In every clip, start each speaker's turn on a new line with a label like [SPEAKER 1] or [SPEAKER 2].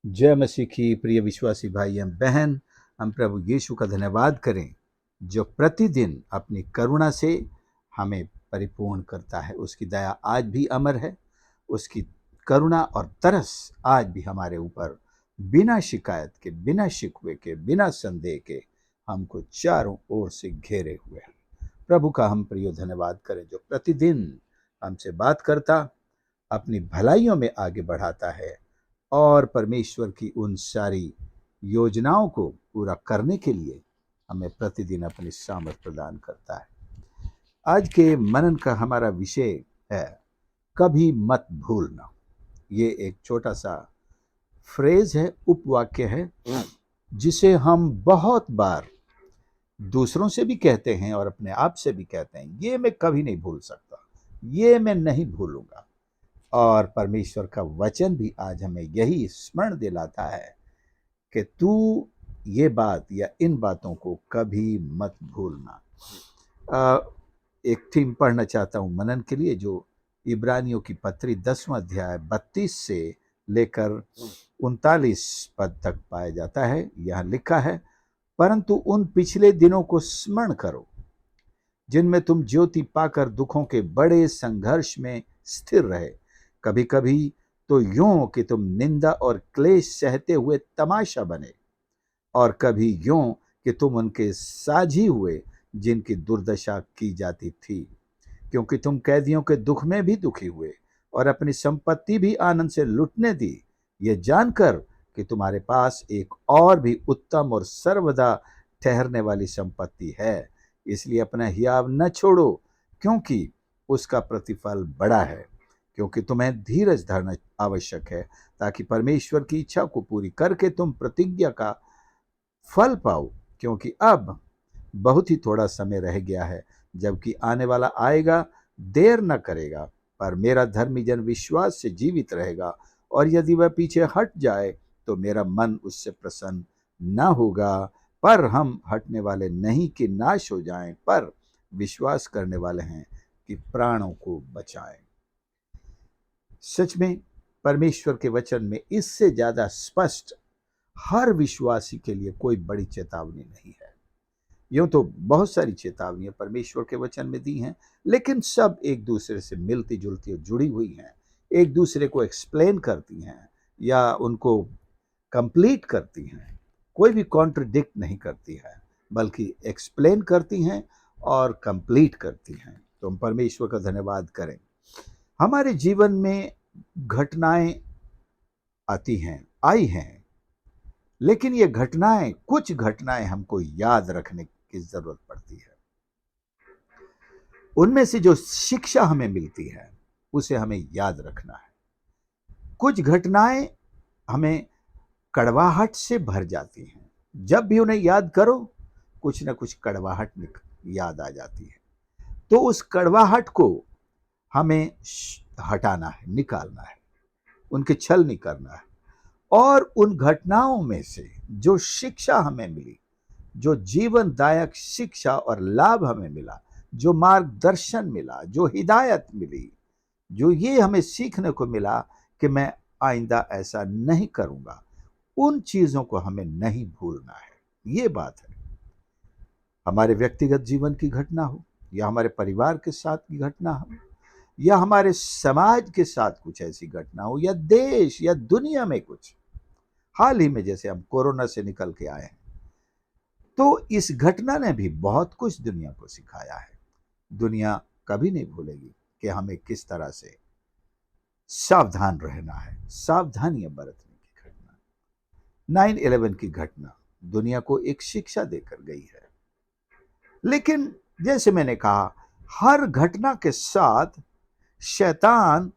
[SPEAKER 1] जय मसीह की प्रिय विश्वासी भाई एवं बहन, हम प्रभु यीशु का धन्यवाद करें जो प्रतिदिन अपनी करुणा से हमें परिपूर्ण करता है। उसकी दया आज भी अमर है। उसकी करुणा और तरस आज भी हमारे ऊपर बिना शिकायत के, बिना शिकवे के, बिना संदेह के हमको चारों ओर से घेरे हुए है। प्रभु का हम प्रिय धन्यवाद करें जो प्रतिदिन हमसे बात करता, अपनी भलाइयों में आगे बढ़ाता है और परमेश्वर की उन सारी योजनाओं को पूरा करने के लिए हमें प्रतिदिन अपनी सामर्थ प्रदान करता है। आज के मनन का हमारा विषय है कभी मत भूलना। ये एक छोटा सा फ्रेज है, उपवाक्य है, जिसे हम बहुत बार दूसरों से भी कहते हैं और अपने आप से भी कहते हैं, ये मैं कभी नहीं भूल सकता, ये मैं नहीं भूलूंगा। और परमेश्वर का वचन भी आज हमें यही स्मरण दिलाता है कि तू ये बात या इन बातों को कभी मत भूलना। एक थीम पढ़ना चाहता हूं मनन के लिए, जो इब्रानियों की पत्री 10वां अध्याय 32 से लेकर 39 पद तक पाया जाता है। यह लिखा है, परंतु उन पिछले दिनों को स्मरण करो जिनमें तुम ज्योति पाकर दुखों के बड़े संघर्ष में स्थिर रहे। कभी कभी तो यूं कि तुम निंदा और क्लेश सहते हुए तमाशा बने, और कभी यूं कि तुम उनके साझी हुए जिनकी दुर्दशा की जाती थी, क्योंकि तुम कैदियों के दुख में भी दुखी हुए और अपनी संपत्ति भी आनंद से लुटने दी, ये जानकर कि तुम्हारे पास एक और भी उत्तम और सर्वदा ठहरने वाली संपत्ति है। इसलिए अपना हियाव न छोड़ो, क्योंकि उसका प्रतिफल बड़ा है। क्योंकि तुम्हें धीरज धरना आवश्यक है, ताकि परमेश्वर की इच्छा को पूरी करके तुम प्रतिज्ञा का फल पाओ। क्योंकि अब बहुत ही थोड़ा समय रह गया है, जबकि आने वाला आएगा, देर न करेगा। पर मेरा धर्मी जन विश्वास से जीवित रहेगा, और यदि वह पीछे हट जाए तो मेरा मन उससे प्रसन्न न होगा। पर हम हटने वाले नहीं कि नाश हो जाएं, पर विश्वास करने वाले हैं कि प्राणों को बचाएं। सच में परमेश्वर के वचन में इससे ज्यादा स्पष्ट हर विश्वासी के लिए कोई बड़ी चेतावनी नहीं है। यूं तो बहुत सारी चेतावनियां परमेश्वर के वचन में दी हैं, लेकिन सब एक दूसरे से मिलती जुलती और जुड़ी हुई हैं, एक दूसरे को एक्सप्लेन करती हैं या उनको कंप्लीट करती हैं। कोई भी कॉन्ट्रडिक्ट नहीं करती है, बल्कि एक्सप्लेन करती हैं और कंप्लीट करती हैं। तो हम परमेश्वर का धन्यवाद करें। हमारे जीवन में घटनाएं आती हैं, आई हैं, लेकिन ये घटनाएं, कुछ घटनाएं हमको याद रखने की जरूरत पड़ती है। उनमें से जो शिक्षा हमें मिलती है उसे हमें याद रखना है। कुछ घटनाएं हमें कड़वाहट से भर जाती हैं। जब भी उन्हें याद करो, कुछ ना कुछ कड़वाहट याद आ जाती है। तो उस कड़वाहट को हमें हटाना है, निकालना है, उनके छल नहीं करना है। और उन घटनाओं में से जो शिक्षा हमें मिली, जो जीवनदायक शिक्षा और लाभ हमें मिला, जो मार्गदर्शन मिला, जो हिदायत मिली, जो ये हमें सीखने को मिला कि मैं आइंदा ऐसा नहीं करूंगा, उन चीजों को हमें नहीं भूलना है। ये बात है। हमारे व्यक्तिगत जीवन की घटना हो, या हमारे परिवार के साथ की घटना हो, या हमारे समाज के साथ कुछ ऐसी घटना हो, या देश या दुनिया में कुछ, हाल ही में जैसे हम कोरोना से निकल के आए हैं, तो इस घटना ने भी बहुत कुछ दुनिया को सिखाया है। दुनिया कभी नहीं भूलेगी कि हमें किस तरह से सावधान रहना है, सावधानियां बरतने की घटना। 9/11 की घटना दुनिया को एक शिक्षा देकर गई है। लेकिन जैसे मैंने कहा, हर घटना के साथ शैतान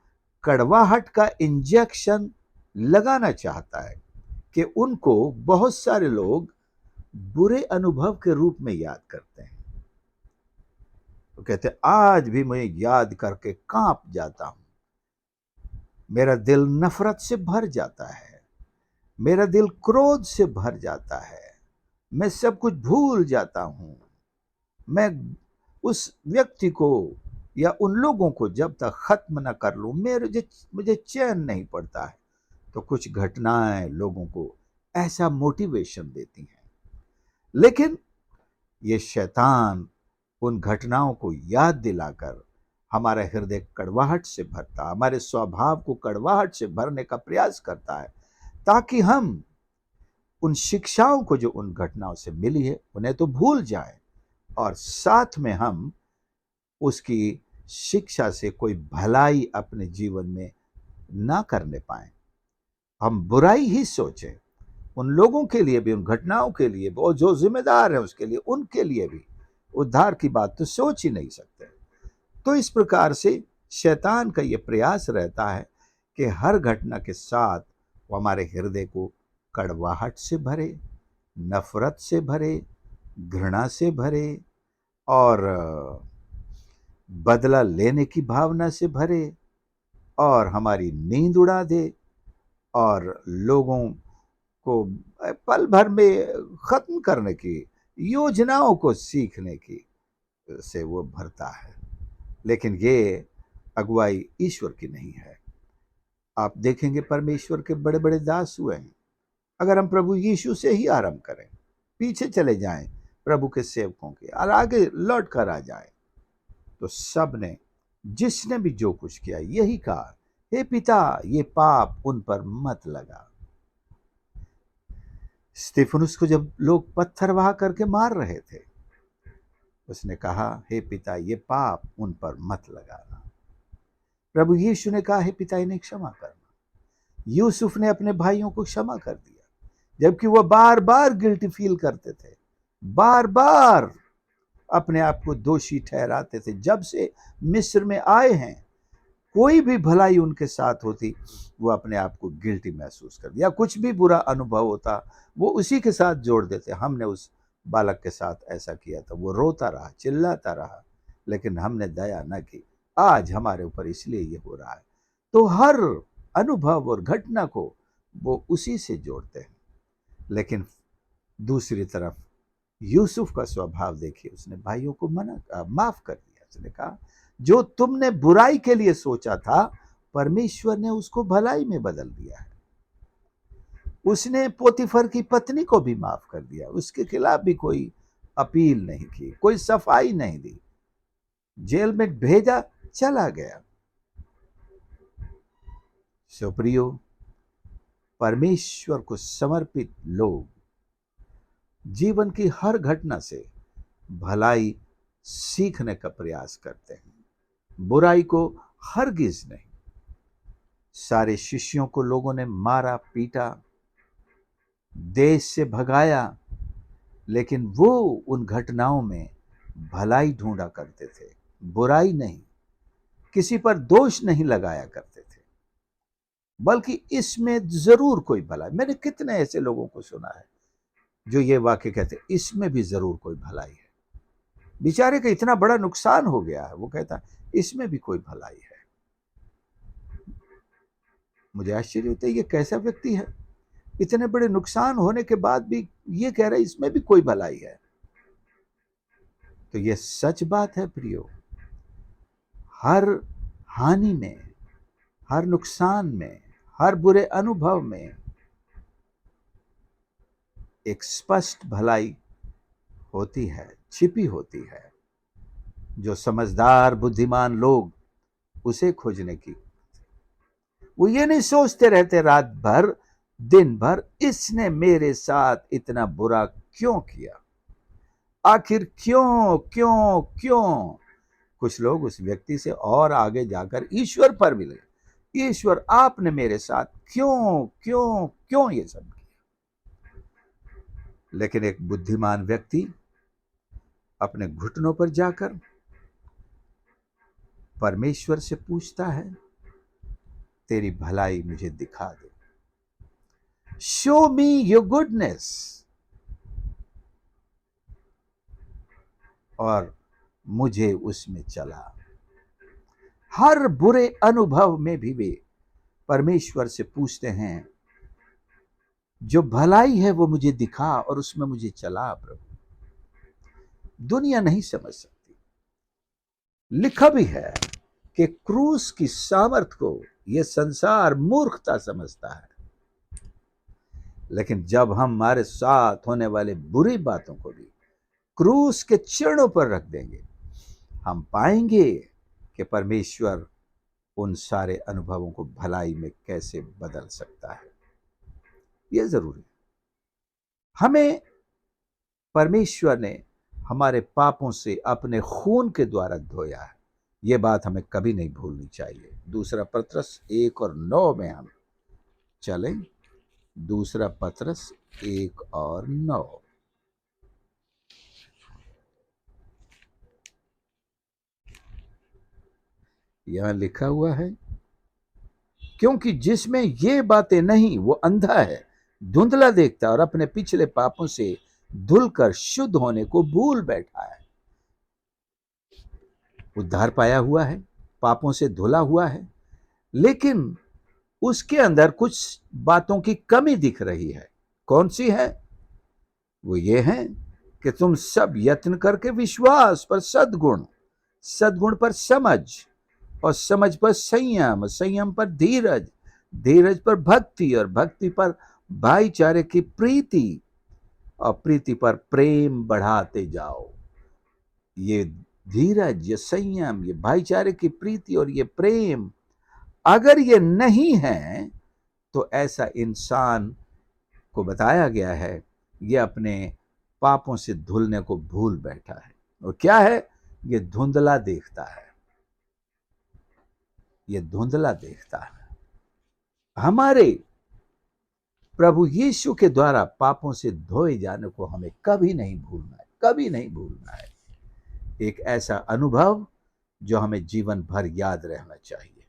[SPEAKER 1] कड़वाहट का इंजेक्शन लगाना चाहता है कि उनको बहुत सारे लोग बुरे अनुभव के रूप में याद करते हैं। तो कहते हैं, आज भी मैं याद करके कांप जाता हूं, मेरा दिल नफरत से भर जाता है, मेरा दिल क्रोध से भर जाता है, मैं सब कुछ भूल जाता हूं, मैं उस व्यक्ति को या उन लोगों को जब तक खत्म न कर लूं, मुझे चैन नहीं पड़ता है। तो कुछ घटनाएं लोगों को ऐसा मोटिवेशन देती हैं, लेकिन ये शैतान उन घटनाओं को याद दिलाकर हमारा हृदय कड़वाहट से भरता, हमारे स्वभाव को कड़वाहट से भरने का प्रयास करता है, ताकि हम उन शिक्षाओं को जो उन घटनाओं से मिली है उन्हें तो भूल जाएं, और साथ में हम उसकी शिक्षा से कोई भलाई अपने जीवन में ना करने पाए। हम बुराई ही सोचें, उन लोगों के लिए भी, उन घटनाओं के लिए भी, और जो जिम्मेदार है उसके लिए, उनके लिए भी उद्धार की बात तो सोच ही नहीं सकते। तो इस प्रकार से शैतान का ये प्रयास रहता है कि हर घटना के साथ वो हमारे हृदय को कड़वाहट से भरे, नफरत से भरे, घृणा से भरे, और बदला लेने की भावना से भरे, और हमारी नींद उड़ा दे, और लोगों को पल भर में खत्म करने की योजनाओं को सीखने की से वो भरता है। लेकिन ये अगुवाई ईश्वर की नहीं है। आप देखेंगे परमेश्वर के बड़े बड़े दास हुए हैं। अगर हम प्रभु यीशु से ही आरंभ करें, पीछे चले जाएं प्रभु के सेवकों के और आगे लौट कर आ जाएं, तो सब ने, जिसने भी जो कुछ किया, यही कहा, हे पिता, ये पाप उन पर मत लगा। स्तिफनुस को जब लोग पत्थर वहा करके मार रहे थे, उसने कहा, हे पिता, ये पाप उन पर मत लगाना। प्रभु यीशु ने कहा, हे पिता, इन्हें क्षमा करना। यूसुफ ने अपने भाइयों को क्षमा कर दिया, जबकि वह बार बार गिल्टी फील करते थे, बार बार अपने आप को दोषी ठहराते थे। जब से मिस्र में आए हैं, कोई भी भलाई उनके साथ होती, वो अपने आप को गिल्टी महसूस कर दिया। कुछ भी बुरा अनुभव होता, वो उसी के साथ जोड़ देते, हमने उस बालक के साथ ऐसा किया था। वो रोता रहा, चिल्लाता रहा, लेकिन हमने दया न की। आज हमारे ऊपर इसलिए ये हो रहा है। तो हर अनुभव और घटना को वो उसी से जोड़ते हैं। लेकिन दूसरी तरफ यूसुफ का स्वभाव देखिए, उसने भाइयों को माफ कर दिया। उसने कहा, जो तुमने बुराई के लिए सोचा था, परमेश्वर ने उसको भलाई में बदल दिया है। उसने पोतीफर की पत्नी को भी माफ कर दिया, उसके खिलाफ भी कोई अपील नहीं की, कोई सफाई नहीं दी, जेल में भेजा, चला गया। सो प्रियो, परमेश्वर को समर्पित लोग जीवन की हर घटना से भलाई सीखने का प्रयास करते हैं, बुराई को हरगिज नहीं। सारे शिष्यों को लोगों ने मारा, पीटा, देश से भगाया, लेकिन वो उन घटनाओं में भलाई ढूंढा करते थे, बुराई नहीं, किसी पर दोष नहीं लगाया करते थे, बल्कि इसमें जरूर कोई भलाई। मैंने कितने ऐसे लोगों को सुना है जो ये वाक्य कहते, इसमें भी जरूर कोई भलाई है। बेचारे का इतना बड़ा नुकसान हो गया है, वो कहता इसमें भी कोई भलाई है। मुझे आश्चर्य होता है, ये कैसा व्यक्ति है, इतने बड़े नुकसान होने के बाद भी ये कह रहा है इसमें भी कोई भलाई है। तो ये सच बात है प्रियो, हर हानि में, हर नुकसान में, हर बुरे अनुभव में एक स्पष्ट भलाई होती है, छिपी होती है, जो समझदार बुद्धिमान लोग उसे खोजने की, वो ये नहीं सोचते रहते रात भर, दिन भर, इसने मेरे साथ इतना बुरा क्यों किया, आखिर क्यों क्यों क्यों। कुछ लोग उस व्यक्ति से और आगे जाकर ईश्वर पर भी लगे, ईश्वर आपने मेरे साथ क्यों क्यों क्यों ये सब किया। लेकिन एक बुद्धिमान व्यक्ति अपने घुटनों पर जाकर परमेश्वर से पूछता है, तेरी भलाई मुझे दिखा दे, शो मी योर गुडनेस। और मुझे उसमें चला। हर बुरे अनुभव में भी वे परमेश्वर से पूछते हैं, जो भलाई है वो मुझे दिखा और उसमें मुझे चला प्रभु। दुनिया नहीं समझ सकती। लिखा भी है कि क्रूस की सामर्थ को यह संसार मूर्खता समझता है, लेकिन जब हम हमारे साथ होने वाले बुरी बातों को भी क्रूस के चरणों पर रख देंगे, हम पाएंगे कि परमेश्वर उन सारे अनुभवों को भलाई में कैसे बदल सकता है। यह जरूरी है। हमें परमेश्वर ने हमारे पापों से अपने खून के द्वारा धोया है, यह बात हमें कभी नहीं भूलनी चाहिए। दूसरा पत्रस 1:9 में हम चलें। दूसरा पत्रस 1:9 यहां लिखा हुआ है, क्योंकि जिसमें ये बातें नहीं वो अंधा है, धुंधला देखता है और अपने पिछले पापों से धुलकर शुद्ध होने को भूल बैठा है। उद्धार पाया हुआ है, पापों से धुला हुआ है, लेकिन उसके अंदर कुछ बातों की कमी दिख रही है। कौन सी है? वो ये है कि तुम सब यत्न करके विश्वास पर सद्गुण, सद्गुण पर समझ, और समझ पर संयम, संयम पर धीरज, धीरज पर भक्ति, और भक्ति पर भाईचारे की प्रीति, और प्रीति पर प्रेम बढ़ाते जाओ। ये धीरज, ये संयम, ये भाईचारे की प्रीति और ये प्रेम अगर ये नहीं है तो ऐसा इंसान को बताया गया है ये अपने पापों से धुलने को भूल बैठा है। और क्या है? ये धुंधला देखता है, ये धुंधला देखता है। हमारे प्रभु यीशु के द्वारा पापों से धोए जाने को हमें कभी नहीं भूलना है, कभी नहीं भूलना है। एक ऐसा अनुभव जो हमें जीवन भर याद रहना चाहिए।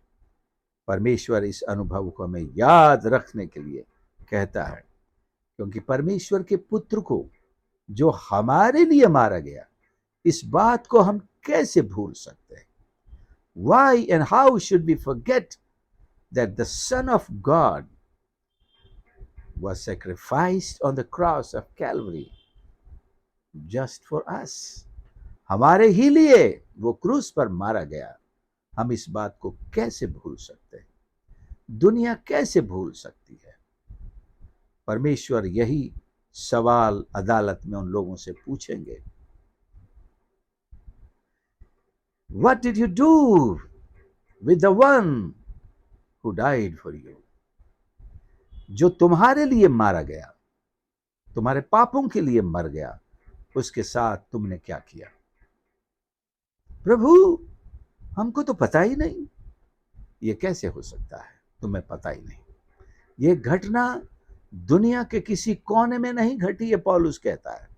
[SPEAKER 1] परमेश्वर इस अनुभव को हमें याद रखने के लिए कहता है, क्योंकि परमेश्वर के पुत्र को जो हमारे लिए मारा गया, इस बात को हम कैसे भूल सकते हैं? Why and how should we forget that the Son of God was sacrificed on the cross of Calvary just for us? हमारे ही लिए वो क्रूस पर मारा गया। हम इस बात को कैसे भूल सकते हैं? दुनिया कैसे भूल सकती है? परमेश्वर यही सवाल अदालत में उन लोगों से पूछेंगे। What did you do with the one who died for you? जो तुम्हारे लिए मारा गया, तुम्हारे पापों के लिए मर गया, उसके साथ तुमने क्या किया? प्रभु, हमको तो पता ही नहीं। ये कैसे हो सकता है? तुम्हें पता ही नहीं। ये घटना दुनिया के किसी कोने में नहीं घटी है। पौलुस कहता है,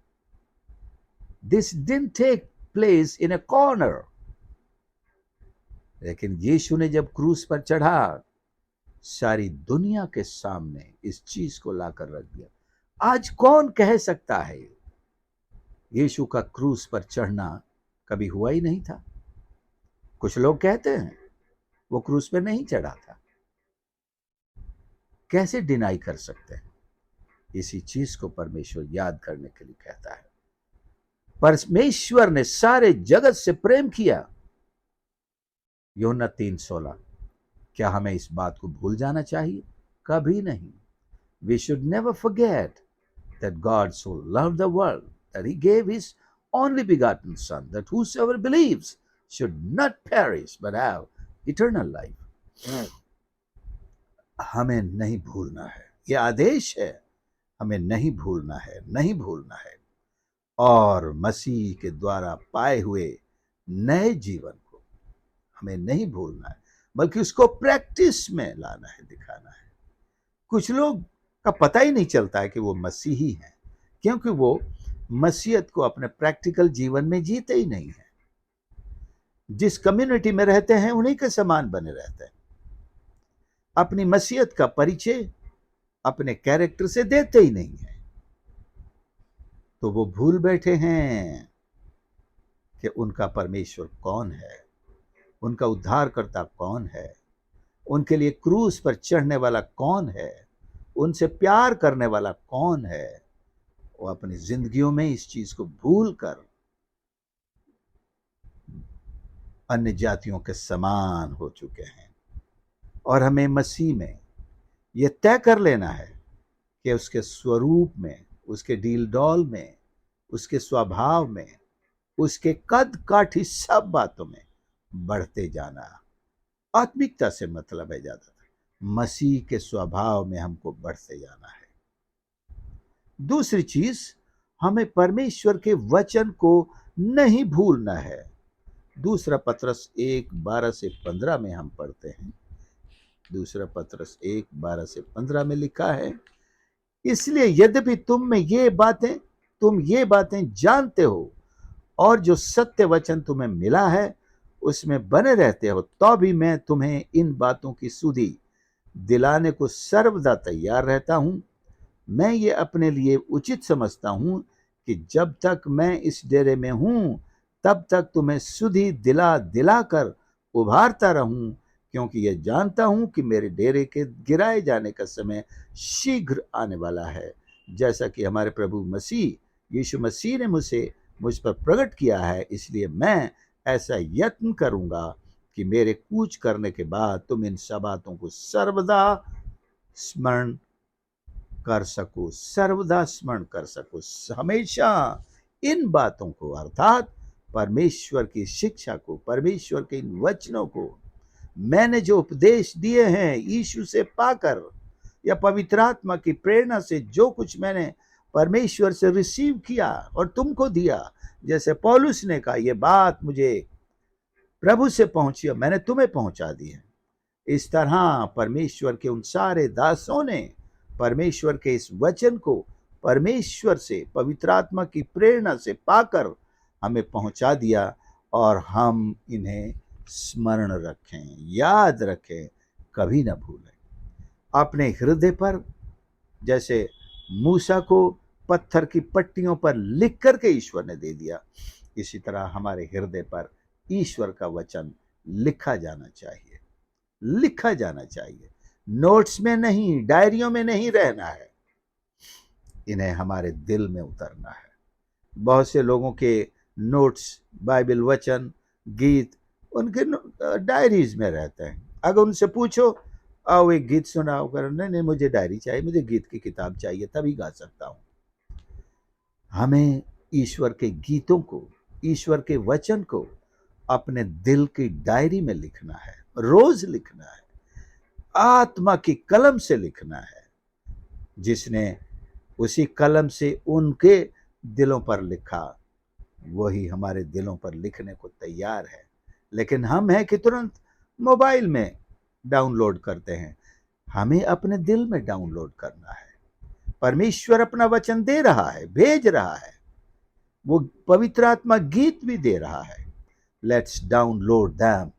[SPEAKER 1] This didn't take place in a corner. लेकिन यीशु ने जब क्रूस पर चढ़ा, सारी दुनिया के सामने इस चीज को लाकर रख दिया। आज कौन कह सकता है यीशु का क्रूस पर चढ़ना कभी हुआ ही नहीं था? कुछ लोग कहते हैं वो क्रूस पर नहीं चढ़ा था। कैसे डिनाई कर सकते हैं? इसी चीज को परमेश्वर याद करने के लिए कहता है। परमेश्वर ने सारे जगत से प्रेम किया, यूहन्ना 3:16। क्या हमें इस बात को भूल जाना चाहिए? कभी नहीं। We should never forget that God so loved the world that he gave his only begotten Son, that whosoever believes should not perish but have eternal life. हमें नहीं भूलना है, यह आदेश है। हमें नहीं भूलना है, नहीं भूलना है। और मसीह के द्वारा पाए हुए नए जीवन को हमें नहीं भूलना है, बल्कि उसको प्रैक्टिस में लाना है, दिखाना है। कुछ लोग का पता ही नहीं चलता है कि वो मसीही हैं, क्योंकि वो मसीहत को अपने प्रैक्टिकल जीवन में जीते ही नहीं है। जिस कम्युनिटी में रहते हैं उन्हीं के समान बने रहते हैं। अपनी मसीहत का परिचय अपने कैरेक्टर से देते ही नहीं है। तो वो भूल बैठे हैं कि उनका परमेश्वर कौन है, उनका उद्धारकर्ता कौन है, उनके लिए क्रूस पर चढ़ने वाला कौन है, उनसे प्यार करने वाला कौन है। वो अपनी जिंदगियों में इस चीज को भूलकर अन्य जातियों के समान हो चुके हैं। और हमें मसीह में यह तय कर लेना है कि उसके स्वरूप में, उसके डील डॉल में, उसके स्वभाव में, उसके कद काठी सब बातों में बढ़ते जाना। आत्मिकता से मतलब है ज्यादातर मसीह के स्वभाव में हमको बढ़ते जाना है। दूसरी चीज, हमें परमेश्वर के वचन को नहीं भूलना है। दूसरा पत्रस 1:12-15 में हम पढ़ते हैं, दूसरा पत्रस 1:12-15 में लिखा है, इसलिए यद्यपि तुम ये बातें जानते हो और जो सत्य वचन तुम्हें मिला है उसमें बने रहते हो, तो भी मैं तुम्हें इन बातों की सुधि दिलाने को सर्वदा तैयार रहता हूं। मैं ये अपने लिए उचित समझता हूं कि जब तक मैं इस डेरे में हूं तब तक तुम्हें सुधि दिला दिला कर उभारता रहूं, क्योंकि यह जानता हूं कि मेरे डेरे के गिराए जाने का समय शीघ्र आने वाला है। जैसा कि हमारे प्रभु मसीह यीशु मसीह ने मुझ पर प्रकट किया है, इसलिए मैं ऐसा यत्न करूंगा कि मेरे कूच करने के बाद तुम इन सब बातों को सर्वदा स्मरण कर सको, सर्वदा स्मरण कर सको। हमेशा इन बातों को, अर्थात परमेश्वर की शिक्षा को, परमेश्वर के इन वचनों को, मैंने जो उपदेश दिए हैं यीशु से पाकर या पवित्र आत्मा की प्रेरणा से, जो कुछ मैंने परमेश्वर से रिसीव किया और तुमको दिया, जैसे पौलुस ने कहा, यह बात मुझे प्रभु से पहुंची और मैंने तुम्हें पहुंचा दी है, इस तरह परमेश्वर के उन सारे दासों ने परमेश्वर के इस वचन को परमेश्वर से, पवित्र आत्मा की प्रेरणा से पाकर हमें पहुंचा दिया, और हम इन्हें स्मरण रखें, याद रखें, कभी ना भूलें। अपने हृदय पर, जैसे मूसा को पत्थर की पट्टियों पर लिख करके ईश्वर ने दे दिया, इसी तरह हमारे हृदय पर ईश्वर का वचन लिखा जाना चाहिए, लिखा जाना चाहिए। नोट्स में नहीं, डायरियों में नहीं रहना है, इन्हें हमारे दिल में उतरना है। बहुत से लोगों के नोट्स, बाइबल वचन, गीत उनके डायरीज में रहते हैं। अगर उनसे पूछो, आओ एक गीत सुनाओ, कर नहीं, मुझे डायरी चाहिए, मुझे गीत की किताब चाहिए, तभी गा सकता हूं। हमें ईश्वर के गीतों को, ईश्वर के वचन को अपने दिल की डायरी में लिखना है, रोज लिखना है, आत्मा की कलम से लिखना है। जिसने उसी कलम से उनके दिलों पर लिखा, वही हमारे दिलों पर लिखने को तैयार है। लेकिन हम हैं कि तुरंत मोबाइल में डाउनलोड करते हैं, हमें अपने दिल में डाउनलोड करना है। परमेश्वर अपना वचन दे रहा है, भेज रहा है, वो पवित्र आत्मा गीत भी दे रहा है। Let's download them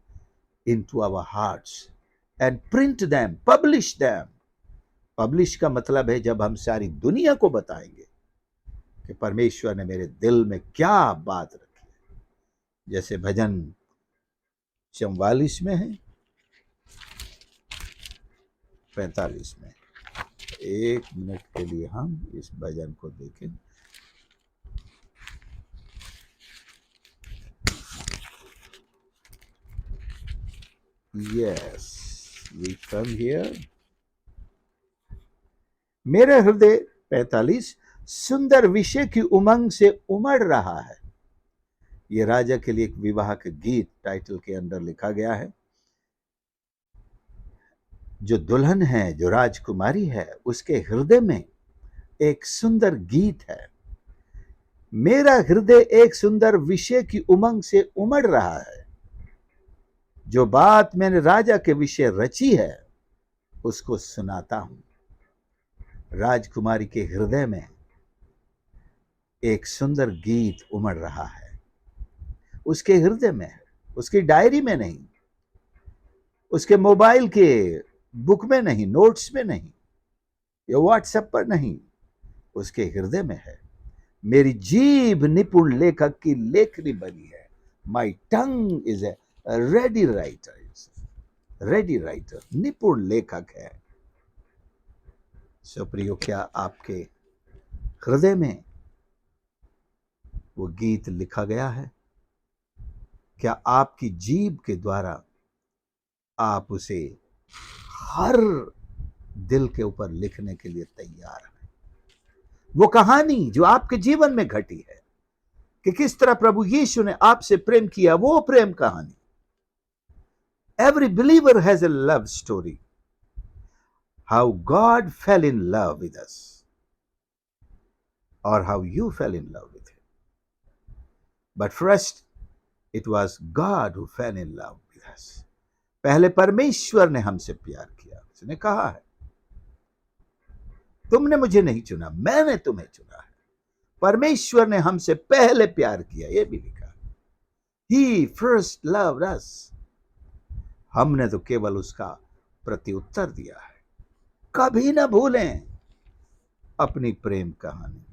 [SPEAKER 1] into our hearts and print them, publish them. Publish का मतलब है जब हम सारी दुनिया को बताएंगे कि परमेश्वर ने मेरे दिल में क्या बात रखी है। जैसे भजन 44 में है, 45 में। एक मिनट के लिए हम इस भजन को देखें। Yes, we come here. मेरा हृदय 45 सुंदर विषय की उमंग से उमड़ रहा है। ये राजा के लिए एक विवाह के गीत टाइटल के अंदर लिखा गया है। जो दुल्हन है, जो राजकुमारी है, उसके हृदय में एक सुंदर गीत है। मेरा हृदय एक सुंदर विषय की उमंग से उमड़ रहा है। जो बात मैंने राजा के विषय रची है उसको सुनाता हूं। राजकुमारी के हृदय में एक सुंदर गीत उमड़ रहा है, उसके हृदय में है, उसकी डायरी में नहीं, उसके मोबाइल के बुक में नहीं, नोट्स में नहीं, या व्हाट्सएप पर नहीं, उसके हृदय में है। मेरी जीभ निपुण लेखक की लेखनी बनी है। My tongue is a ready writer, ready writer, निपुण लेखक है। सो प्रियो, क्या आपके हृदय में वो गीत लिखा गया है? क्या आपकी जीभ के द्वारा आप उसे हर दिल के ऊपर लिखने के लिए तैयार है। वो कहानी जो आपके जीवन में घटी है कि किस तरह प्रभु यीशु ने आपसे प्रेम किया, वो प्रेम कहानी। Every believer has a love story, how God fell in love with us और how you fell in love with him. But first it was God who fell in love with us. पहले परमेश्वर ने हमसे प्यार किया। उसने कहा है, तुमने मुझे नहीं चुना, मैंने तुम्हें चुना है। परमेश्वर ने हमसे पहले प्यार किया, यह भी लिखा। He first loved us। हमने तो केवल उसका प्रत्युत्तर दिया है। कभी ना भूलें अपनी प्रेम कहानी।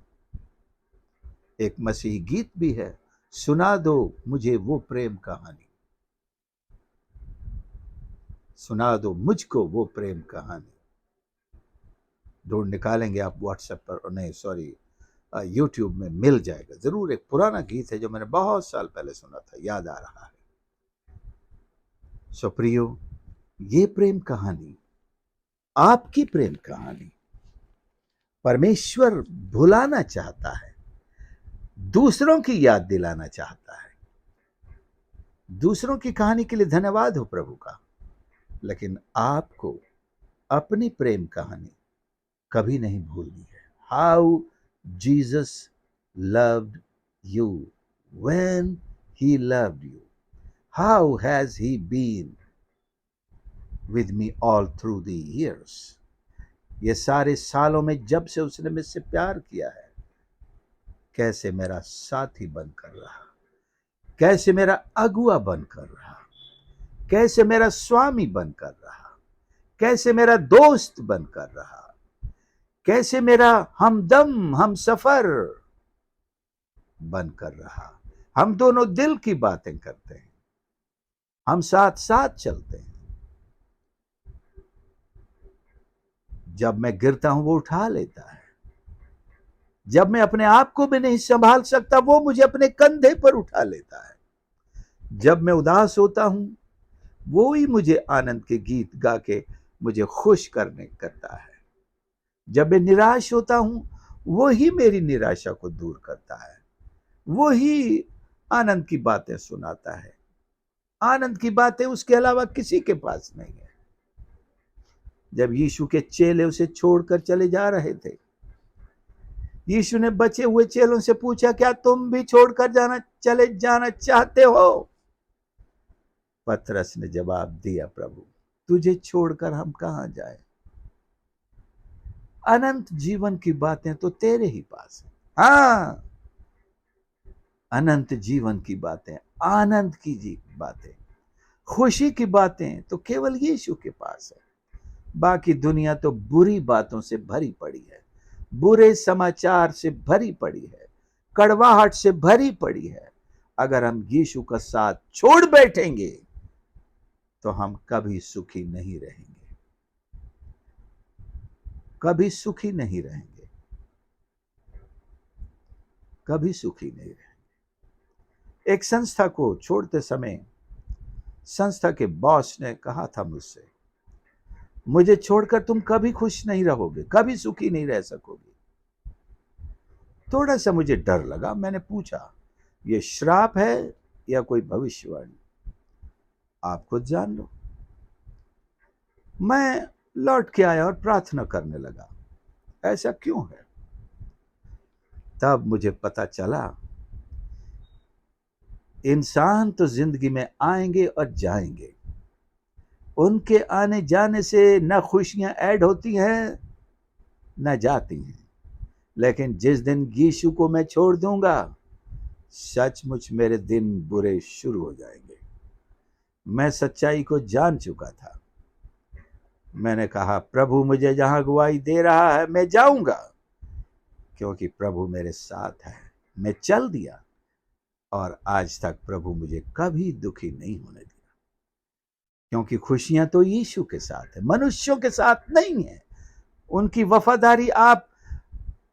[SPEAKER 1] एक मसीही गीत भी है, सुना दो मुझे वो प्रेम कहानी, सुना दो मुझको वो प्रेम कहानी। ढूंढ निकालेंगे आप व्हाट्सएप पर, नहीं सॉरी यूट्यूब में मिल जाएगा जरूर। एक पुराना गीत है जो मैंने बहुत साल पहले सुना था, याद आ रहा है। सो प्रियो, ये प्रेम कहानी, आपकी प्रेम कहानी परमेश्वर भुलाना चाहता है, दूसरों की याद दिलाना चाहता है। दूसरों की कहानी के लिए धन्यवाद हो प्रभु का, लेकिन आपको अपनी प्रेम कहानी कभी नहीं भूलनी है। How Jesus loved you when he loved you, how has he been with me all through the years. ये सारे सालों में जब से उसने मुझसे प्यार किया है, कैसे मेरा साथी बनकर रहा, कैसे मेरा अगुआ बनकर रहा, कैसे मेरा स्वामी बनकर रहा, कैसे मेरा दोस्त बनकर रहा, कैसे मेरा हमदम हम सफर बनकर रहा। हम दोनों दिल की बातें करते हैं, हम साथ साथ चलते हैं। जब मैं गिरता हूं वो उठा लेता है, जब मैं अपने आप को भी नहीं संभाल सकता वो मुझे अपने कंधे पर उठा लेता है। जब मैं उदास होता हूं वो ही मुझे आनंद के गीत गा के मुझे खुश करता है। जब मैं निराश होता हूं वो ही मेरी निराशा को दूर करता है, वो ही आनंद की बातें सुनाता है। आनंद की बातें उसके अलावा किसी के पास नहीं है। जब यीशु के चेले उसे छोड़कर चले जा रहे थे, यीशु ने बचे हुए चेलों से पूछा, क्या तुम भी छोड़कर चले जाना चाहते हो? पतरस ने जवाब दिया, प्रभु तुझे छोड़कर हम कहां जाएं? अनंत जीवन की बातें तो तेरे ही पास है। हाँ, अनंत जीवन की बातें, आनंद की बातें, खुशी की बातें तो केवल यीशु के पास है। बाकी दुनिया तो बुरी बातों से भरी पड़ी है, बुरे समाचार से भरी पड़ी है, कड़वाहट से भरी पड़ी है। अगर हम यीशु का साथ छोड़ बैठेंगे तो हम कभी सुखी नहीं रहेंगे, कभी सुखी नहीं रहेंगे, कभी सुखी नहीं रहेंगे। एक संस्था को छोड़ते समय संस्था के बॉस ने कहा था मुझसे, मुझे छोड़कर तुम कभी खुश नहीं रहोगे, कभी सुखी नहीं रह सकोगे। थोड़ा सा मुझे डर लगा। मैंने पूछा, ये श्राप है या कोई भविष्यवाणी? आप खुद जान लो। मैं लौट के आया और प्रार्थना करने लगा, ऐसा क्यों है? तब मुझे पता चला, इंसान तो जिंदगी में आएंगे और जाएंगे, उनके आने जाने से न खुशियां ऐड होती हैं न जाती हैं। लेकिन जिस दिन यीशु को मैं छोड़ दूंगा, सचमुच मेरे दिन बुरे शुरू हो जाएंगे। मैं सच्चाई को जान चुका था। मैंने कहा, प्रभु मुझे जहां गवाही दे रहा है मैं जाऊंगा, क्योंकि प्रभु मेरे साथ है। मैं चल दिया और आज तक प्रभु मुझे कभी दुखी नहीं होने दिया, क्योंकि खुशियां तो यीशु के साथ है, मनुष्यों के साथ नहीं है। उनकी वफादारी आप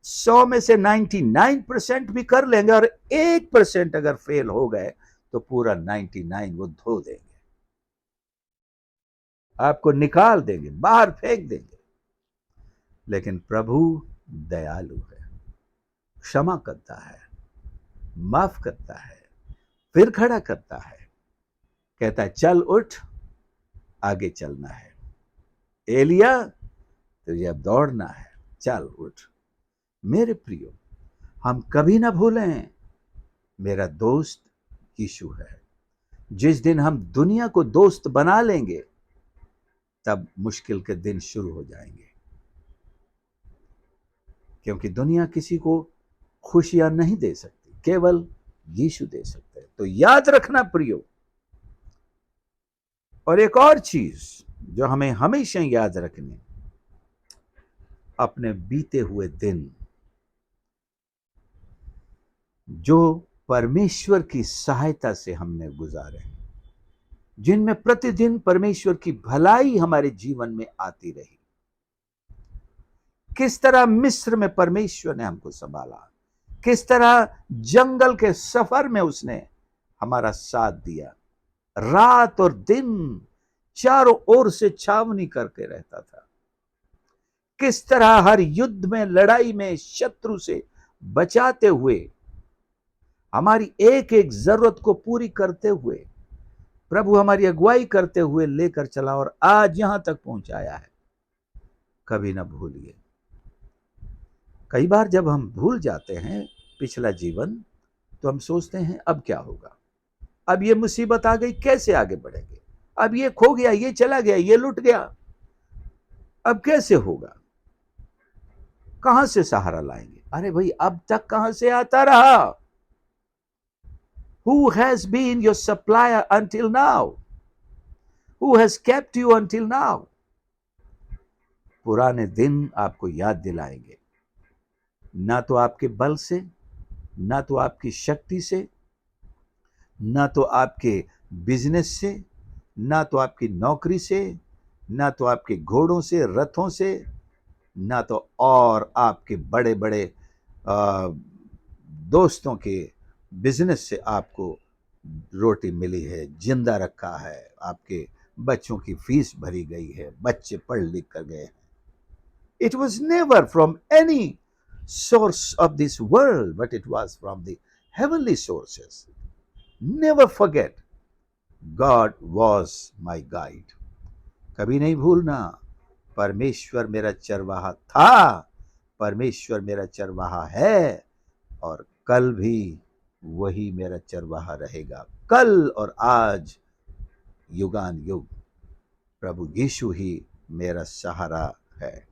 [SPEAKER 1] 100 में से 99% भी कर लेंगे और 1% अगर फेल हो गए तो पूरा 99 वो धो देंगे, आपको निकाल देंगे, बाहर फेंक देंगे। लेकिन प्रभु दयालु है, क्षमा करता है, माफ करता है, फिर खड़ा करता है, कहता है चल उठ, आगे चलना है। एलिया तुझे अब दौड़ना है, चल उठ। मेरे प्रियो, हम कभी ना भूलें मेरा दोस्त यीशु है। जिस दिन हम दुनिया को दोस्त बना लेंगे तब मुश्किल के दिन शुरू हो जाएंगे, क्योंकि दुनिया किसी को खुशियां नहीं दे सकती, केवल यीशु दे सकते हैं। तो याद रखना प्रियो, और एक और चीज जो हमें हमेशा याद रखनी, अपने बीते हुए दिन जो परमेश्वर की सहायता से हमने गुजारे, जिनमें प्रतिदिन परमेश्वर की भलाई हमारे जीवन में आती रही, किस तरह मिस्र में परमेश्वर ने हमको संभाला, किस तरह जंगल के सफर में उसने हमारा साथ दिया, रात और दिन चारों ओर से छावनी करके रहता था, किस तरह हर युद्ध में, लड़ाई में शत्रु से बचाते हुए, हमारी एक एक जरूरत को पूरी करते हुए, प्रभु हमारी अगुवाई करते हुए लेकर चला और आज यहां तक पहुंचाया है। कभी ना भूलिए। कई बार जब हम भूल जाते हैं पिछला जीवन, तो हम सोचते हैं अब क्या होगा, अब ये मुसीबत आ गई, कैसे आगे बढ़ेंगे, अब ये खो गया, ये चला गया, ये लुट गया, अब कैसे होगा, कहां से सहारा लाएंगे। अरे भाई, अब तक कहां से आता रहा? Who has been your supplier until now? Who has kept you until now? पुराने दिन आपको याद दिलाएंगे, ना तो आपके बल से, ना तो आपकी शक्ति से, ना तो आपके बिजनेस से, ना तो आपकी नौकरी से, ना तो आपके घोड़ों से, रथों से, ना तो और आपके बड़े बड़े दोस्तों के बिजनेस से आपको रोटी मिली है, जिंदा रखा है, आपके बच्चों की फीस भरी गई है, बच्चे पढ़ लिख कर गए हैं। It was never from any source of this world, but it was from the heavenly sources. Never forget, God was my guide. कभी नहीं भूलना, परमेश्वर मेरा चरवाहा था, परमेश्वर मेरा चरवाहा है, और कल भी वही मेरा चरवाहा रहेगा। कल और आज, युगान युग, प्रभु यीशु ही मेरा सहारा है।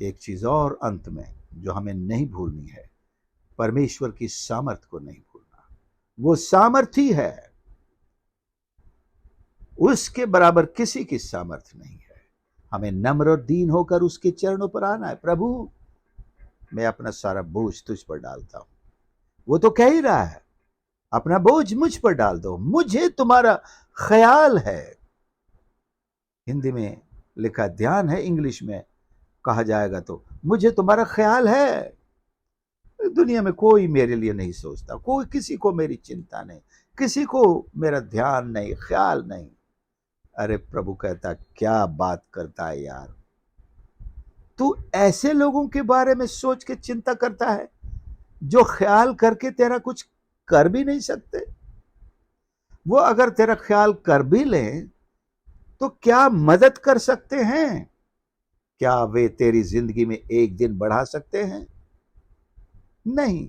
[SPEAKER 1] एक चीज और अंत में जो हमें नहीं भूलनी है, परमेश्वर की सामर्थ को नहीं भूलना। वो सामर्थी है, उसके बराबर किसी की सामर्थ नहीं है। हमें नम्र और दीन होकर उसके चरणों पर आना है। प्रभु, मैं अपना सारा बोझ तुझ पर डालता हूं। वो तो कह ही रहा है, अपना बोझ मुझ पर डाल दो, मुझे तुम्हारा ख्याल है। हिंदी में लिखा ध्यान है, इंग्लिश में कहा जाएगा तो मुझे तुम्हारा ख्याल है। दुनिया में कोई मेरे लिए नहीं सोचता, कोई, किसी को मेरी चिंता नहीं, किसी को मेरा ध्यान नहीं, ख्याल नहीं। अरे प्रभु कहता, क्या बात करता है यार, तू ऐसे लोगों के बारे में सोच के चिंता करता है जो ख्याल करके तेरा कुछ कर भी नहीं सकते। वो अगर तेरा ख्याल कर भी लें तो क्या मदद कर सकते हैं? क्या वे तेरी जिंदगी में एक दिन बढ़ा सकते हैं? नहीं।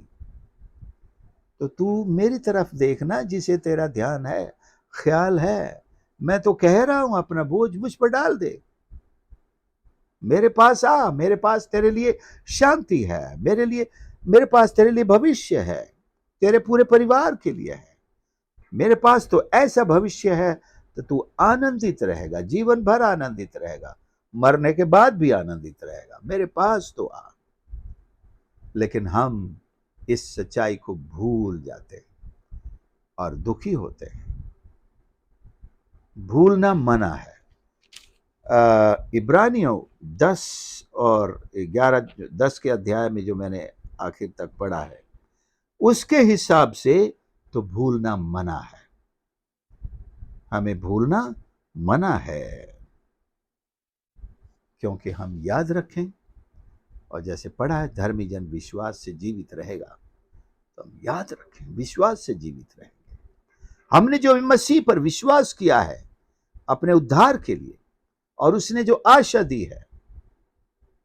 [SPEAKER 1] तो तू मेरी तरफ देखना, जिसे तेरा ध्यान है, ख्याल है। मैं तो कह रहा हूं, अपना बोझ मुझ पर डाल दे, मेरे पास आ, मेरे पास तेरे लिए शांति है, मेरे पास तेरे लिए भविष्य है, तेरे पूरे परिवार के लिए है। मेरे पास तो ऐसा भविष्य है तो तू आनंदित रहेगा, जीवन भर आनंदित रहेगा, मरने के बाद भी आनंदित रहेगा। मेरे पास तो आ। लेकिन हम इस सच्चाई को भूल जाते हैं और दुखी होते हैं। भूलना मना है। इब्रानियों 10 और 11, 10 के अध्याय में जो मैंने आखिर तक पढ़ा है, उसके हिसाब से तो भूलना मना है। हमें भूलना मना है। क्योंकि हम याद रखें, और जैसे पढ़ा है, धर्मी जन विश्वास से जीवित रहेगा। तो हम याद रखें, विश्वास से जीवित रहेंगे। हमने जो मसीह पर विश्वास किया है अपने उद्धार के लिए, और उसने जो आशा दी है,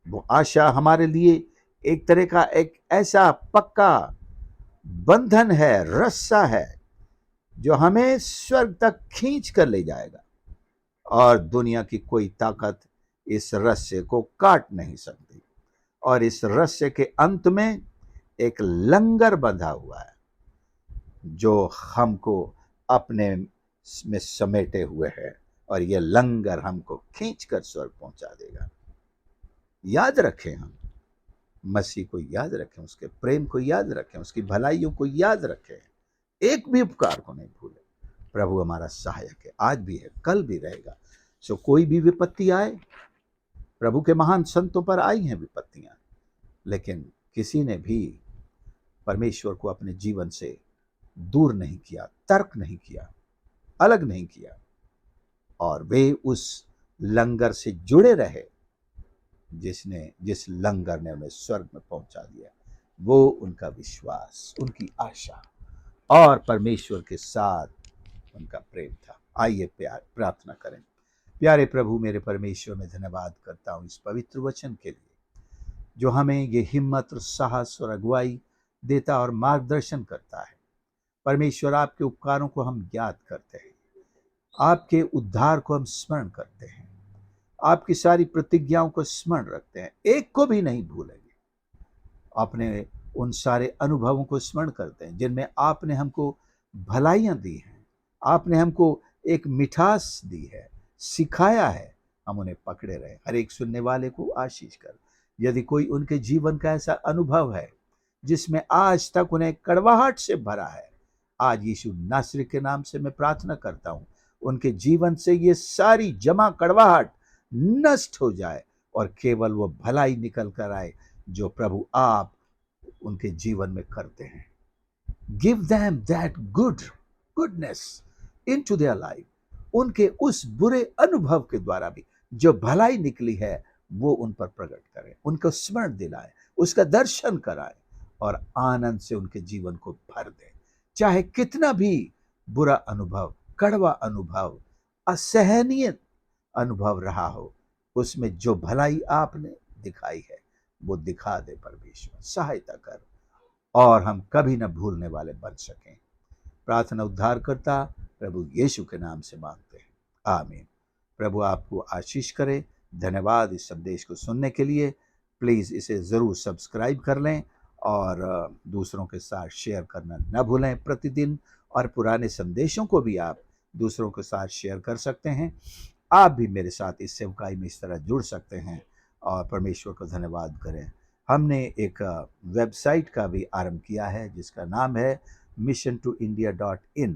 [SPEAKER 1] वो आशा हमारे लिए एक तरह का एक ऐसा पक्का बंधन है, रस्सा है, जो हमें स्वर्ग तक खींच कर ले जाएगा, और दुनिया की कोई ताकत इस रस्से को काट नहीं सकती। और इस रस्से के अंत में एक लंगर बंधा हुआ है, जो हमको अपने में समेटे हुए है, और यह लंगर हमको खींचकर स्वर्ग पहुंचा देगा। याद रखें, हम मसीह को याद रखें, उसके प्रेम को याद रखें, उसकी भलाइयों को याद रखें, एक भी उपकार को नहीं भूलें। प्रभु हमारा सहायक है, आज भी है, कल भी रहेगा। सो कोई भी विपत्ति आए, प्रभु के महान संतों पर आई हैं विपत्तियां, लेकिन किसी ने भी परमेश्वर को अपने जीवन से दूर नहीं किया, तर्क नहीं किया, अलग नहीं किया, और वे उस लंगर से जुड़े रहे जिस लंगर ने उन्हें स्वर्ग में पहुंचा दिया। वो उनका विश्वास, उनकी आशा और परमेश्वर के साथ उनका प्रेम था। आइए प्रार्थना करें। प्यारे प्रभु, मेरे परमेश्वर, में धन्यवाद करता हूँ इस पवित्र वचन के लिए, जो हमें ये हिम्मत और साहस और अगुवाई देता और मार्गदर्शन करता है। परमेश्वर, आपके उपकारों को हम याद करते हैं, आपके उद्धार को हम स्मरण करते हैं, आपकी सारी प्रतिज्ञाओं को स्मरण रखते हैं, एक को भी नहीं भूलेंगे। अपने उन सारे अनुभवों को स्मरण करते हैं जिनमें आपने हमको भलाइयाँ दी हैं, आपने हमको एक मिठास दी है, सिखाया है, हम उन्हें पकड़े रहे। हर एक सुनने वाले को आशीष कर। यदि कोई उनके जीवन का ऐसा अनुभव है जिसमें आज तक उन्हें कड़वाहट से भरा है, आज यीशु नासरी के नाम से मैं प्रार्थना करता हूँ, उनके जीवन से ये सारी जमा कड़वाहट नष्ट हो जाए और केवल वो भलाई निकल कर आए जो प्रभु आप उनके जीवन में करते हैं। Give them that goodness into their life. उनके उस बुरे अनुभव के द्वारा भी जो भलाई निकली है, वो उन पर प्रकट करें, उनको स्मरण दिलाए, उसका दर्शन कराए, और आनंद से उनके जीवन को भर दे। चाहे कितना भी बुरा अनुभव, कड़वा अनुभव, असहनीय अनुभव रहा हो, उसमें जो भलाई आपने दिखाई है वो दिखा दे। परमेश्वर, सहायता कर, और हम कभी न भूलने वाले बन सकें। प्रार्थना उद्धार करता प्रभु यीशु के नाम से मांगते हैं, आमीन। प्रभु आपको आशीष करे। धन्यवाद इस संदेश को सुनने के लिए। प्लीज़ इसे ज़रूर सब्सक्राइब कर लें, और दूसरों के साथ शेयर करना न भूलें प्रतिदिन। और पुराने संदेशों को भी आप दूसरों के साथ शेयर कर सकते हैं। आप भी मेरे साथ इस सेवकाई में इस तरह जुड़ सकते हैं, और परमेश्वर को धन्यवाद करें। हमने एक वेबसाइट का भी आरंभ किया है जिसका नाम है missiontoindia.in।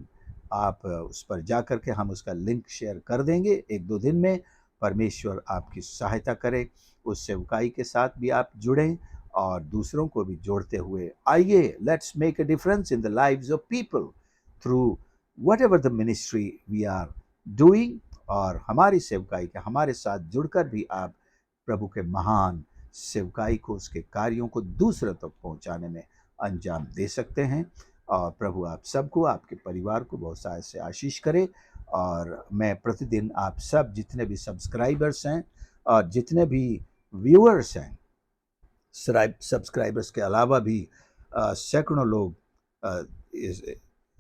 [SPEAKER 1] आप उस पर जा कर के हम उसका लिंक शेयर कर देंगे 1-2 दिन में। परमेश्वर आपकी सहायता करे, उस सेवकाई के साथ भी आप जुड़ें और दूसरों को भी जोड़ते हुए आइए, let's make a difference in the lives of people through whatever the ministry we are doing. और हमारी सेवकाई के हमारे साथ जुड़कर भी आप प्रभु के महान सेवकाई को, उसके कार्यों को दूसरों तक पहुंचाने में अंजाम दे सकते हैं। और प्रभु आप सबको, आपके परिवार को बहुत सारे से आशीष करे। और मैं प्रतिदिन आप सब जितने भी सब्सक्राइबर्स हैं और जितने भी व्यूअर्स हैं, सब्सक्राइबर्स के अलावा भी सैकड़ों लोग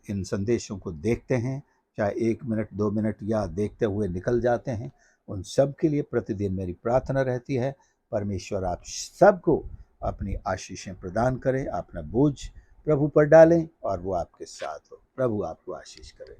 [SPEAKER 1] इन संदेशों को देखते हैं, चाहे 1 मिनट 2 मिनट या देखते हुए निकल जाते हैं, उन सब के लिए प्रतिदिन मेरी प्रार्थना रहती है। परमेश्वर आप सबको अपनी आशीषें प्रदान करें, अपना बोझ प्रभु पर डालें और वो आपके साथ हो। प्रभु आपको आशीष करें।